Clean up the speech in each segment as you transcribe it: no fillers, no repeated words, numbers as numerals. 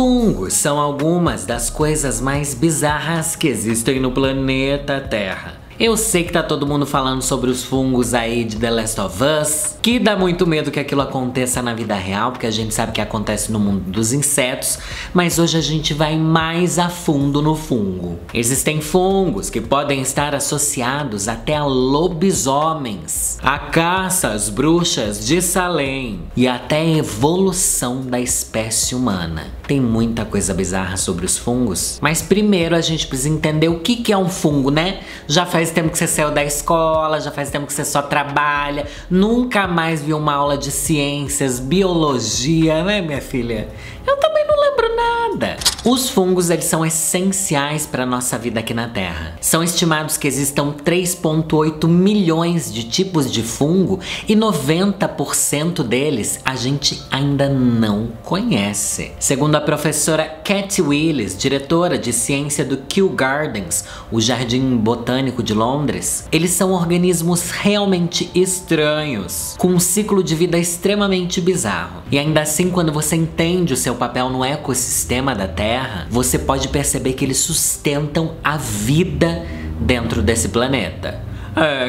Fungos são algumas das coisas mais bizarras que existem no planeta Terra. Eu sei que tá todo mundo falando sobre os fungos aí de The Last of Us, que dá muito medo que aquilo aconteça na vida real, porque a gente sabe que acontece no mundo dos insetos, mas hoje a gente vai mais a fundo no fungo. Existem fungos que podem estar associados até a lobisomens, a caça às bruxas de Salem e até a evolução da espécie humana. Tem muita coisa bizarra sobre os fungos, mas primeiro a gente precisa entender o que é um fungo, né? Já faz tempo que você saiu da escola, já faz tempo que você só trabalha, nunca mais viu uma aula de ciências, biologia, né, minha filha? Eu também não lembro nada. Os fungos, eles são essenciais para a nossa vida aqui na Terra. São estimados que existam 3,8 milhões de tipos de fungo e 90% deles a gente ainda não conhece. Segundo a professora Katie Willis, diretora de ciência do Kew Gardens, o Jardim Botânico de Londres, eles são organismos realmente estranhos, com um ciclo de vida extremamente bizarro. E ainda assim, quando você entende o seu papel no ecossistema da Terra, você pode perceber que eles sustentam a vida dentro desse planeta.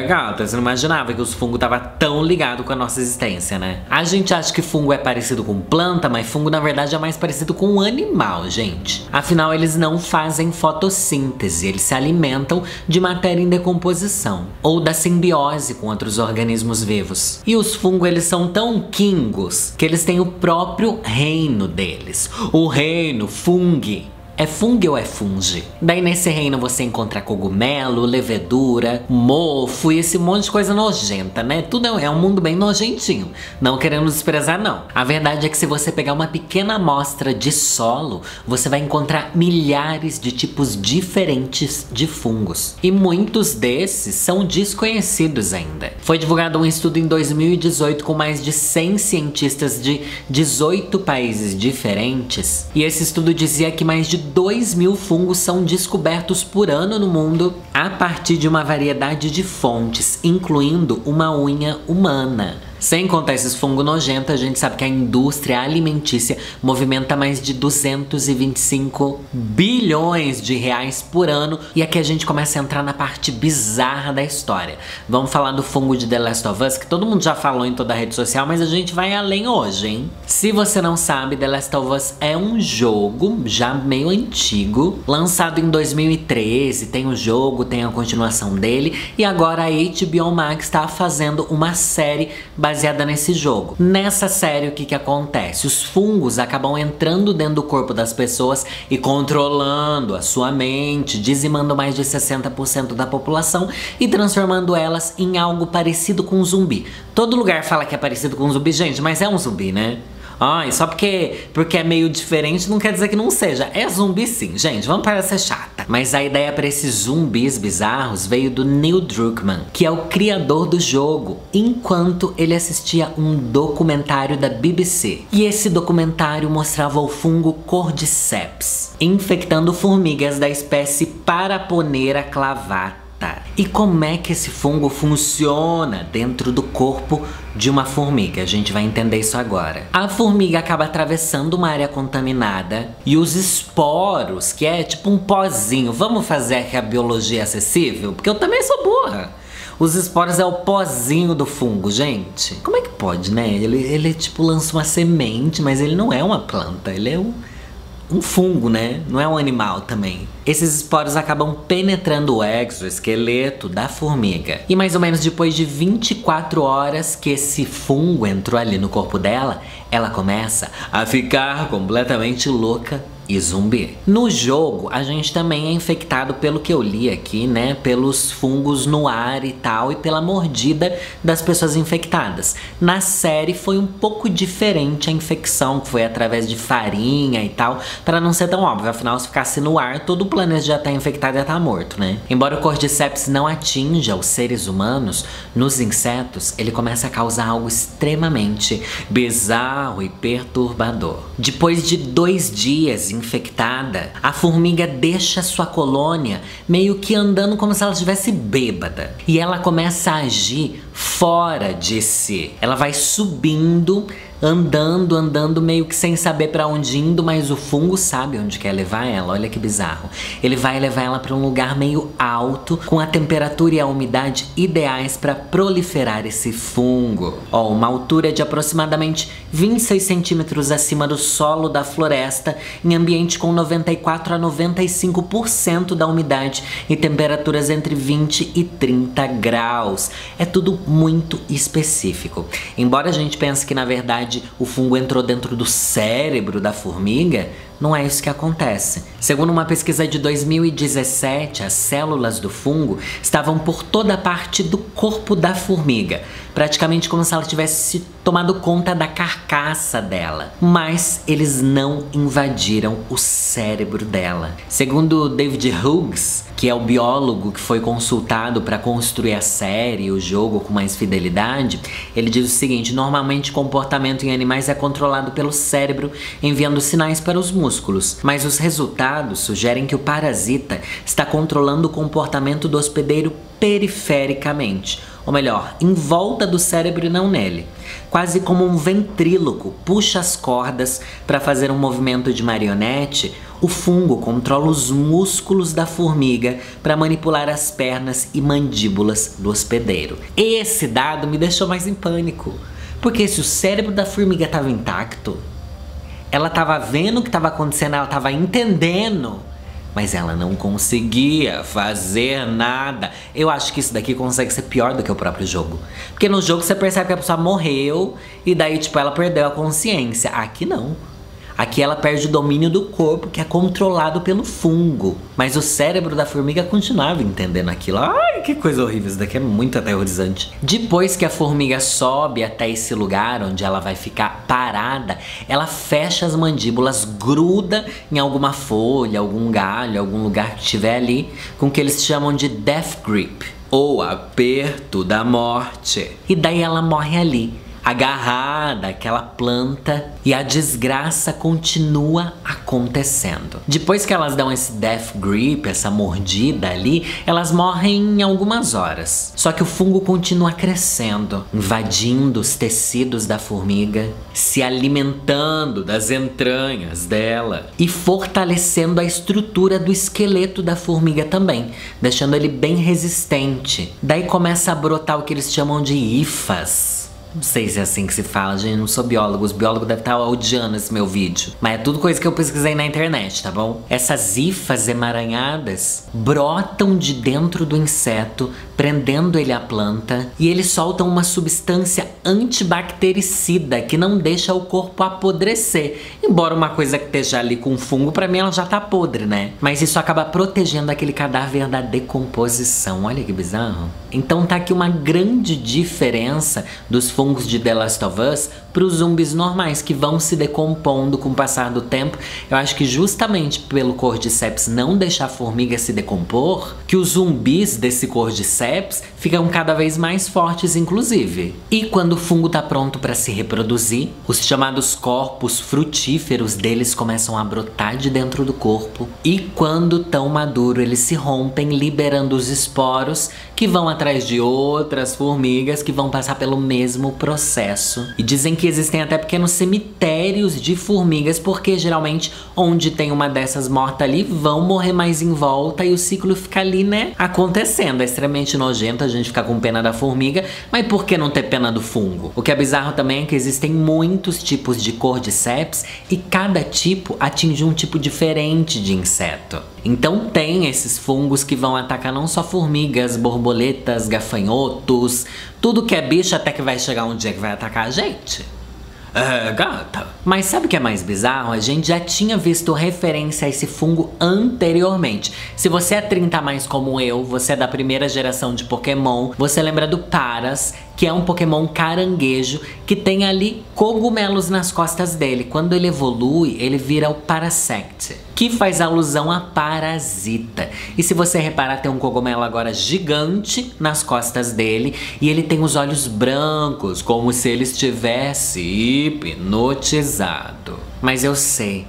Gata, você não imaginava que os fungos estavam tão ligados com a nossa existência, né? A gente acha que fungo é parecido com planta, mas fungo na verdade é mais parecido com um animal, gente. Afinal, eles não fazem fotossíntese, eles se alimentam de matéria em decomposição, ou da simbiose com outros organismos vivos. E os fungos, eles são tão kingos que eles têm o próprio reino deles, o reino fungi. É fungo ou é fungi? Daí nesse reino você encontra cogumelo, levedura, mofo e esse monte de coisa nojenta, né? Tudo é um mundo bem nojentinho. Não querendo desprezar, não. A verdade é que se você pegar uma pequena amostra de solo, você vai encontrar milhares de tipos diferentes de fungos. E muitos desses são desconhecidos ainda. Foi divulgado um estudo em 2018 com mais de 100 cientistas de 18 países diferentes. E esse estudo dizia que mais de 2.000 fungos são descobertos por ano no mundo a partir de uma variedade de fontes, incluindo uma unha humana. Sem contar esses fungos nojentos, a gente sabe que a indústria alimentícia movimenta mais de 225 bilhões de reais por ano. E aqui a gente começa a entrar na parte bizarra da história. Vamos falar do fungo de The Last of Us, que todo mundo já falou em toda a rede social, mas a gente vai além hoje, hein? Se você não sabe, The Last of Us é um jogo já meio antigo, lançado em 2013, tem o jogo, tem a continuação dele, e agora a HBO Max está fazendo uma série baseada nesse jogo. Nessa série, o que acontece? Os fungos acabam entrando dentro do corpo das pessoas e controlando a sua mente, dizimando mais de 60% da população e transformando elas em algo parecido com um zumbi. Todo lugar fala que é parecido com um zumbi, gente, mas é um zumbi, né? Ai, só porque é meio diferente não quer dizer que não seja. É zumbi sim, gente, vamos parar de ser chata. Mas a ideia para esses zumbis bizarros veio do Neil Druckmann, que é o criador do jogo, enquanto ele assistia um documentário da BBC. E esse documentário mostrava o fungo Cordyceps infectando formigas da espécie Paraponera clavata. E como é que esse fungo funciona dentro do corpo de uma formiga? A gente vai entender isso agora. A formiga acaba atravessando uma área contaminada e os esporos, que é tipo um pozinho, vamos fazer aqui a biologia acessível? Porque eu também sou burra. Os esporos é o pozinho do fungo, gente. Como é que pode, né? Ele tipo lança uma semente, mas ele não é uma planta, ele é um fungo, né? Não é um animal também. Esses esporos acabam penetrando o exoesqueleto da formiga. E mais ou menos depois de 24 horas que esse fungo entrou ali no corpo dela, ela começa a ficar completamente louca e zumbi. No jogo, a gente também é infectado, pelo que eu li aqui, né, pelos fungos no ar e tal, e pela mordida das pessoas infectadas. Na série foi um pouco diferente a infecção, que foi através de farinha e tal, para não ser tão óbvio. Afinal, se ficasse no ar, todo o planeta já tá infectado e já tá morto, né? Embora o Cordyceps não atinja os seres humanos, nos insetos, ele começa a causar algo extremamente bizarro e perturbador. Depois de 2 dias infectada, a formiga deixa sua colônia meio que andando como se ela estivesse bêbada. E ela começa a agir fora de si. Ela vai subindo andando, andando, meio que sem saber pra onde indo, mas o fungo sabe onde quer levar ela. Olha que bizarro. Ele vai levar ela pra um lugar meio alto, com a temperatura e a umidade ideais pra proliferar esse fungo. Ó, uma altura de aproximadamente 26 centímetros acima do solo da floresta, em ambiente com 94 a 95% da umidade e temperaturas entre 20 e 30 graus. É tudo muito específico. Embora a gente pense que, na verdade, o fungo entrou dentro do cérebro da formiga, não é isso que acontece. Segundo uma pesquisa de 2017, as células do fungo estavam por toda parte do corpo da formiga, praticamente como se ela tivesse tomado conta da carcaça dela. Mas eles não invadiram o cérebro dela. Segundo David Hughes, que é o biólogo que foi consultado para construir a série e o jogo com mais fidelidade, ele diz o seguinte: normalmente o comportamento em animais é controlado pelo cérebro, enviando sinais para os músculos, mas os resultados sugerem que o parasita está controlando o comportamento do hospedeiro perifericamente, ou melhor, em volta do cérebro e não nele. Quase como um ventríloco puxa as cordas para fazer um movimento de marionete, o fungo controla os músculos da formiga para manipular as pernas e mandíbulas do hospedeiro. Esse dado me deixou mais em pânico, porque se o cérebro da formiga estava intacto, ela estava vendo o que estava acontecendo, ela estava entendendo, mas ela não conseguia fazer nada. Eu acho que isso daqui consegue ser pior do que o próprio jogo. Porque no jogo você percebe que a pessoa morreu e daí, tipo, ela perdeu a consciência. Aqui não. Aqui ela perde o domínio do corpo, que é controlado pelo fungo. Mas o cérebro da formiga continuava entendendo aquilo. Ai, que coisa horrível, isso daqui é muito aterrorizante. Depois que a formiga sobe até esse lugar onde ela vai ficar parada, ela fecha as mandíbulas, gruda em alguma folha, algum galho, algum lugar que estiver ali, com o que eles chamam de death grip, ou aperto da morte. E daí ela morre ali, agarrada àquela planta, e a desgraça continua acontecendo. Depois que elas dão esse death grip, essa mordida ali, elas morrem em algumas horas. Só que o fungo continua crescendo, invadindo os tecidos da formiga, se alimentando das entranhas dela e fortalecendo a estrutura do esqueleto da formiga também, deixando ele bem resistente. Daí começa a brotar o que eles chamam de hifas. Não sei se é assim que se fala, gente, não sou biólogo. Os biólogos devem estar odiando esse meu vídeo. Mas é tudo coisa que eu pesquisei na internet, tá bom? Essas hifas emaranhadas brotam de dentro do inseto, prendendo ele à planta, e eles soltam uma substância antibactericida que não deixa o corpo apodrecer. Embora uma coisa que esteja ali com fungo, pra mim ela já tá podre, né? Mas isso acaba protegendo aquele cadáver da decomposição. Olha que bizarro. Então tá aqui uma grande diferença dos fungos de The Last of Us para os zumbis normais, que vão se decompondo com o passar do tempo. Eu acho que justamente pelo Cordyceps não deixar a formiga se decompor, que os zumbis desse Cordyceps ficam cada vez mais fortes, inclusive. E quando o fungo tá pronto para se reproduzir, os chamados corpos frutíferos deles começam a brotar de dentro do corpo, e quando tão maduro eles se rompem, liberando os esporos que vão atrás de outras formigas que vão passar pelo mesmo processo. E dizem que existem até pequenos cemitérios de formigas, porque geralmente onde tem uma dessas morta ali, vão morrer mais em volta e o ciclo fica ali, né, acontecendo. É extremamente nojento a gente ficar com pena da formiga, mas por que não ter pena do fungo? O que é bizarro também é que existem muitos tipos de Cordyceps e cada tipo atinge um tipo diferente de inseto. Então tem esses fungos que vão atacar não só formigas, borboletas, gafanhotos, tudo que é bicho, até que vai chegar um dia que vai atacar a gente. Gata. Mas sabe o que é mais bizarro? A gente já tinha visto referência a esse fungo anteriormente. Se você é 30 a mais como eu, você é da primeira geração de Pokémon, você lembra do Paras, que é um Pokémon caranguejo que tem ali cogumelos nas costas dele. Quando ele evolui, ele vira o Parasect, que faz alusão a parasita. E se você reparar, tem um cogumelo agora gigante nas costas dele, e ele tem os olhos brancos, como se ele estivesse hipnotizado. Mas eu sei,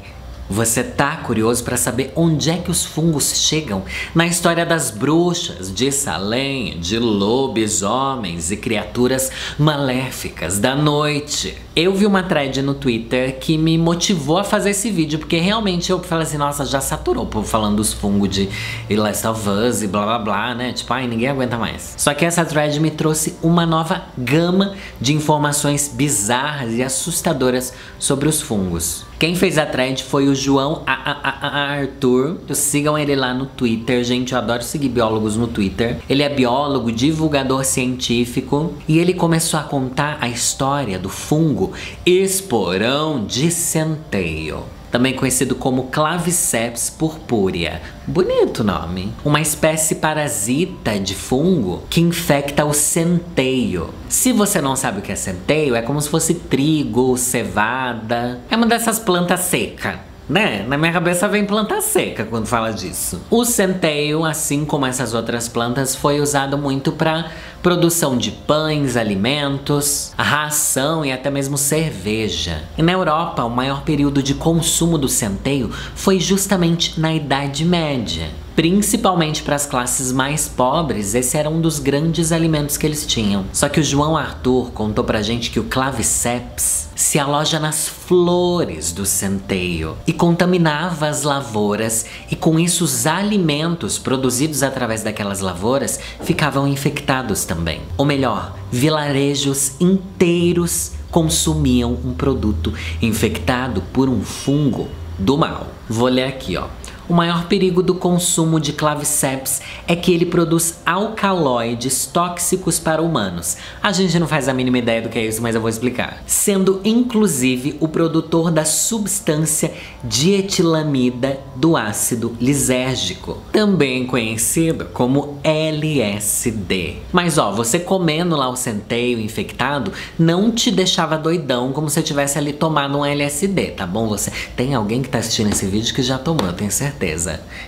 você tá curioso para saber onde é que os fungos chegam na história das bruxas, de Salem, de lobisomens e criaturas maléficas da noite. Eu vi uma thread no Twitter que me motivou a fazer esse vídeo, porque realmente eu falei assim, nossa, já saturou o povo falando dos fungos de The Last of Us e blá blá blá, né? Tipo, ai, ninguém aguenta mais. Só que essa thread me trouxe uma nova gama de informações bizarras e assustadoras sobre os fungos. Quem fez a thread foi o João Arthur. Sigam ele lá no Twitter, gente, eu adoro seguir biólogos no Twitter. Ele é biólogo, divulgador científico, e ele começou a contar a história do fungo esporão de centeio, também conhecido como Claviceps purpurea. Bonito nome. Uma espécie parasita de fungo que infecta o centeio. Se você não sabe o que é centeio, é como se fosse trigo, cevada. É uma dessas plantas secas, né? Na minha cabeça vem planta seca quando fala disso. O centeio, assim como essas outras plantas, foi usado muito para produção de pães, alimentos, ração e até mesmo cerveja. E na Europa, o maior período de consumo do centeio foi justamente na Idade Média. Principalmente para as classes mais pobres, esse era um dos grandes alimentos que eles tinham. Só que o João Arthur contou pra gente que o Claviceps se aloja nas flores do centeio e contaminava as lavouras, e com isso os alimentos produzidos através daquelas lavouras ficavam infectados também. Ou melhor, vilarejos inteiros consumiam um produto infectado por um fungo do mal. Vou ler aqui, ó. O maior perigo do consumo de Claviceps é que ele produz alcaloides tóxicos para humanos. A gente não faz a mínima ideia do que é isso, mas eu vou explicar. Sendo inclusive o produtor da substância dietilamida do ácido lisérgico, também conhecido como LSD. Mas ó, você comendo lá o centeio infectado não te deixava doidão como se tivesse ali tomado um LSD, tá bom? Você tem alguém que tá assistindo esse vídeo que já tomou, eu tenho certeza.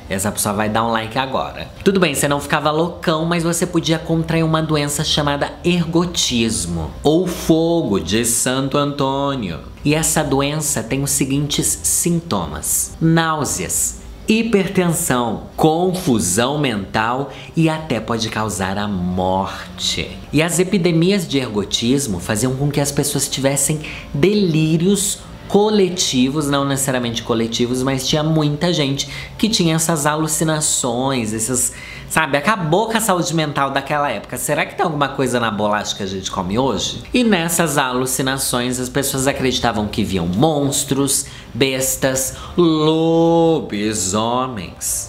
Essa pessoa vai dar um like agora. Tudo bem, você não ficava loucão, mas você podia contrair uma doença chamada ergotismo, ou fogo de Santo Antônio. E essa doença tem os seguintes sintomas: náuseas, hipertensão, confusão mental e até pode causar a morte. E as epidemias de ergotismo faziam com que as pessoas tivessem delírios coletivos, não necessariamente coletivos, mas tinha muita gente que tinha essas alucinações, esses, sabe, acabou com a saúde mental daquela época. Será que tem alguma coisa na bolacha que a gente come hoje? E nessas alucinações as pessoas acreditavam que viam monstros, bestas, lobisomens.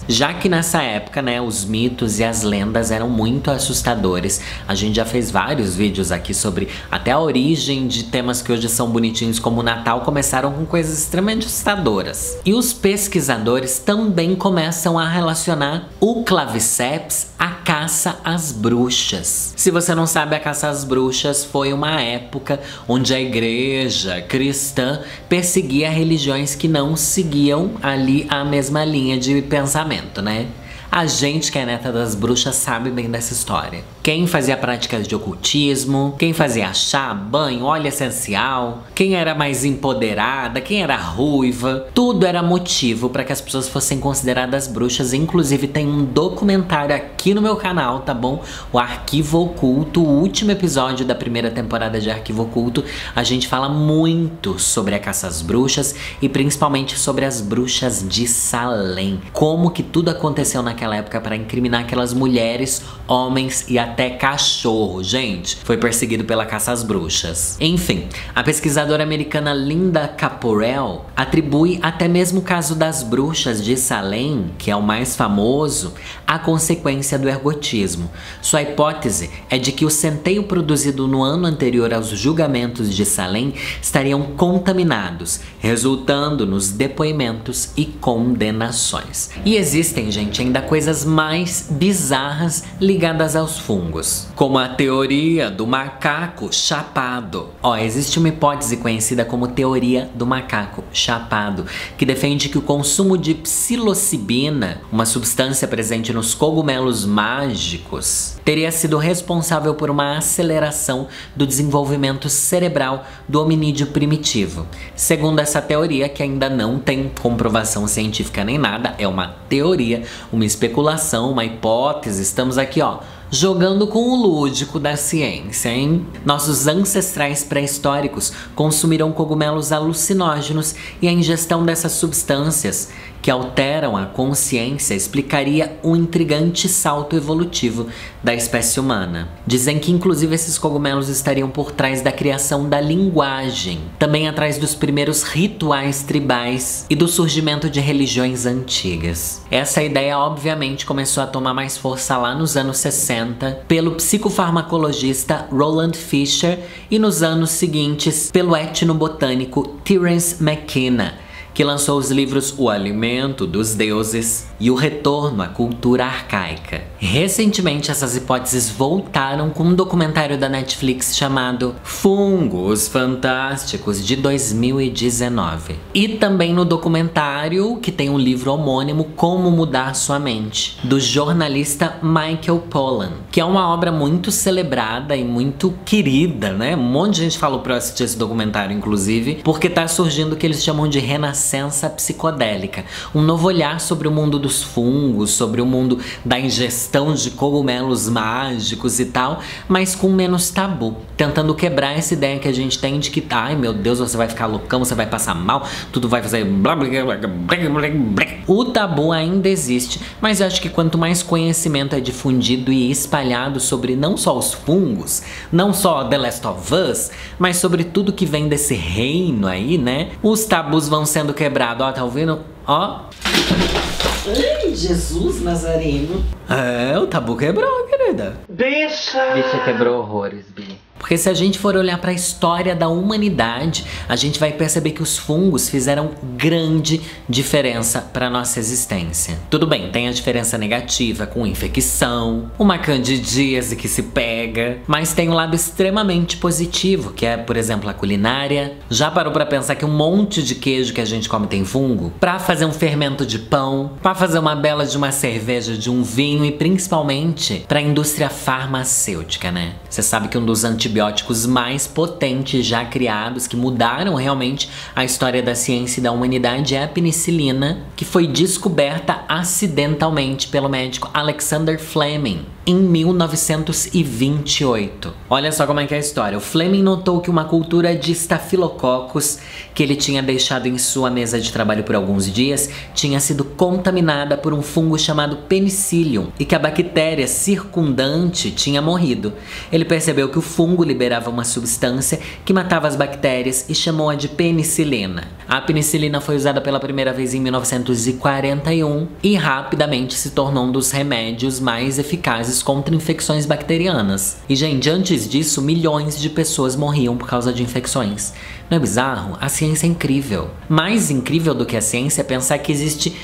Já que nessa época, né, os mitos e as lendas eram muito assustadores. A gente já fez vários vídeos aqui sobre até a origem de temas que hoje são bonitinhos, como o Natal, começaram com coisas extremamente assustadoras. E os pesquisadores também começam a relacionar o Claviceps à caça às bruxas. Se você não sabe, a caça às bruxas foi uma época onde a igreja cristã perseguia religiões que não seguiam ali a mesma linha de pensamento, né? A gente que é neta das bruxas sabe bem dessa história. Quem fazia práticas de ocultismo, quem fazia chá, banho, óleo essencial, quem era mais empoderada, quem era ruiva, tudo era motivo para que as pessoas fossem consideradas bruxas. Inclusive tem um documentário aqui no meu canal, tá bom? O Arquivo Oculto, o último episódio da primeira temporada de Arquivo Oculto. A gente fala muito sobre a caça às bruxas e principalmente sobre as bruxas de Salem. Como que tudo aconteceu naquela época para incriminar aquelas mulheres, homens e até cachorro. Gente, foi perseguido pela caça às bruxas. Enfim, a pesquisadora americana Linda Caporell atribui até mesmo o caso das bruxas de Salem, que é o mais famoso, à consequência do ergotismo. Sua hipótese é de que o centeio produzido no ano anterior aos julgamentos de Salem estariam contaminados, resultando nos depoimentos e condenações. E existem, gente, ainda coisas mais bizarras ligadas aos fungos, como a teoria do macaco chapado. Ó, existe uma hipótese conhecida como teoria do macaco chapado, que defende que o consumo de psilocibina, uma substância presente nos cogumelos mágicos, teria sido responsável por uma aceleração do desenvolvimento cerebral do hominídeo primitivo. Segundo essa teoria, que ainda não tem comprovação científica nem nada, é uma teoria, uma especulação, uma hipótese, estamos aqui, ó, jogando com o lúdico da ciência, hein? Nossos ancestrais pré-históricos consumiram cogumelos alucinógenos e a ingestão dessas substâncias que alteram a consciência explicaria o intrigante salto evolutivo da espécie humana. Dizem que inclusive esses cogumelos estariam por trás da criação da linguagem, também atrás dos primeiros rituais tribais e do surgimento de religiões antigas. Essa ideia obviamente começou a tomar mais força lá nos anos 60 pelo psicofarmacologista Roland Fisher e nos anos seguintes pelo etnobotânico Terence McKenna, que lançou os livros O Alimento dos Deuses e O Retorno à Cultura Arcaica. Recentemente, essas hipóteses voltaram com um documentário da Netflix chamado Fungos Fantásticos, de 2019. E também no documentário, que tem um livro homônimo, Como Mudar Sua Mente, do jornalista Michael Pollan, que é uma obra muito celebrada e muito querida, né? Um monte de gente falou pra eu assistir esse documentário, inclusive, porque tá surgindo o que eles chamam de renascença psicodélica, um novo olhar sobre o mundo dos fungos, sobre o mundo da ingestão de cogumelos mágicos e tal, mas com menos tabu, tentando quebrar essa ideia que a gente tem de que, ai meu Deus, você vai ficar loucão, você vai passar mal, tudo vai fazer blá blá blá blá blá blá. O tabu ainda existe, mas eu acho que quanto mais conhecimento é difundido e espalhado sobre não só os fungos, não só The Last of Us, mas sobre tudo que vem desse reino aí, né, os tabus vão sendo quebrados. Ó, tá ouvindo? Ó. Ai, Jesus Nazareno. É, o tabu quebrou, querida. Bicha quebrou horrores, Bi. Porque se a gente for olhar para a história da humanidade, a gente vai perceber que os fungos fizeram grande diferença para nossa existência. Tudo bem, tem a diferença negativa com infecção, uma candidíase que se pega, mas tem um lado extremamente positivo, que é, por exemplo, a culinária. Já parou para pensar que um monte de queijo que a gente come tem fungo? Para fazer um fermento de pão, para fazer uma bela de uma cerveja, de um vinho e principalmente para a indústria farmacêutica, né? Você sabe que um dos antibióticos mais potentes já criados, que mudaram realmente a história da ciência e da humanidade, é a penicilina, que foi descoberta acidentalmente pelo médico Alexander Fleming em 1928. Olha só como é que é a história. O Fleming notou que uma cultura de estafilococos que ele tinha deixado em sua mesa de trabalho por alguns dias tinha sido contaminada por um fungo chamado Penicillium e que a bactéria circundante tinha morrido. Ele percebeu que o fungo liberava uma substância que matava as bactérias e chamou-a de penicilina. A penicilina foi usada pela primeira vez em 1941 e rapidamente se tornou um dos remédios mais eficazes contra infecções bacterianas. E, gente, antes disso, milhões de pessoas morriam por causa de infecções. Não é bizarro? A ciência é incrível. Mais incrível do que a ciência é pensar que existe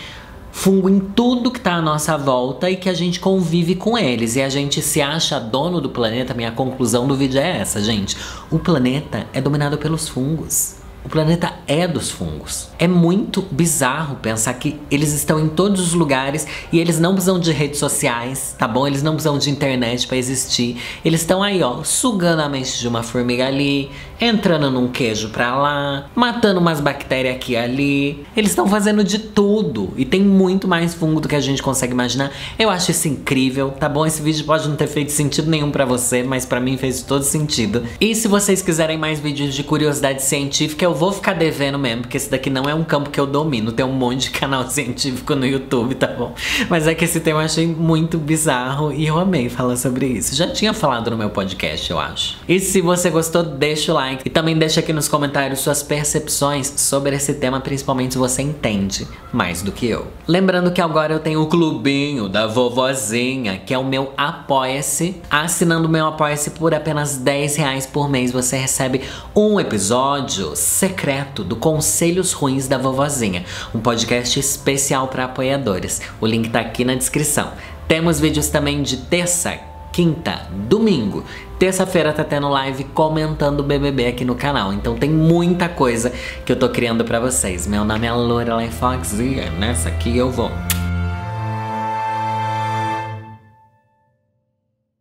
fungo em tudo que tá à nossa volta e que a gente convive com eles. E a gente se acha dono do planeta. Minha conclusão do vídeo é essa, gente. O planeta é dominado pelos fungos. O planeta é dos fungos. É muito bizarro pensar que eles estão em todos os lugares e eles não precisam de redes sociais, tá bom? Eles não precisam de internet pra existir. Eles estão aí, ó, sugando a mente de uma formiga ali, entrando num queijo pra lá, matando umas bactérias aqui e ali. Eles estão fazendo de tudo e tem muito mais fungo do que a gente consegue imaginar. Eu acho isso incrível, tá bom? Esse vídeo pode não ter feito sentido nenhum pra você, mas pra mim fez todo sentido. E se vocês quiserem mais vídeos de curiosidade científica, eu vou ficar devendo mesmo, porque esse daqui não é um campo que eu domino. Tem um monte de canal científico no YouTube, tá bom? Mas é que esse tema eu achei muito bizarro e eu amei falar sobre isso. Já tinha falado no meu podcast, eu acho. E se você gostou, deixa o like. E também deixa aqui nos comentários suas percepções sobre esse tema, principalmente se você entende mais do que eu. Lembrando que agora eu tenho o clubinho da vovozinha, que é o meu Apoia-se. Assinando o meu Apoia-se por apenas R$10 por mês, você recebe um episódio secreto do Conselhos Ruins da Vovozinha, um podcast especial para apoiadores. O link tá aqui na descrição. Temos vídeos também de terça, quinta, domingo. Terça-feira tá tendo live comentando o BBB aqui no canal. Então tem muita coisa que eu tô criando pra vocês. Meu nome é Lorelai Fox e nessa aqui eu vou.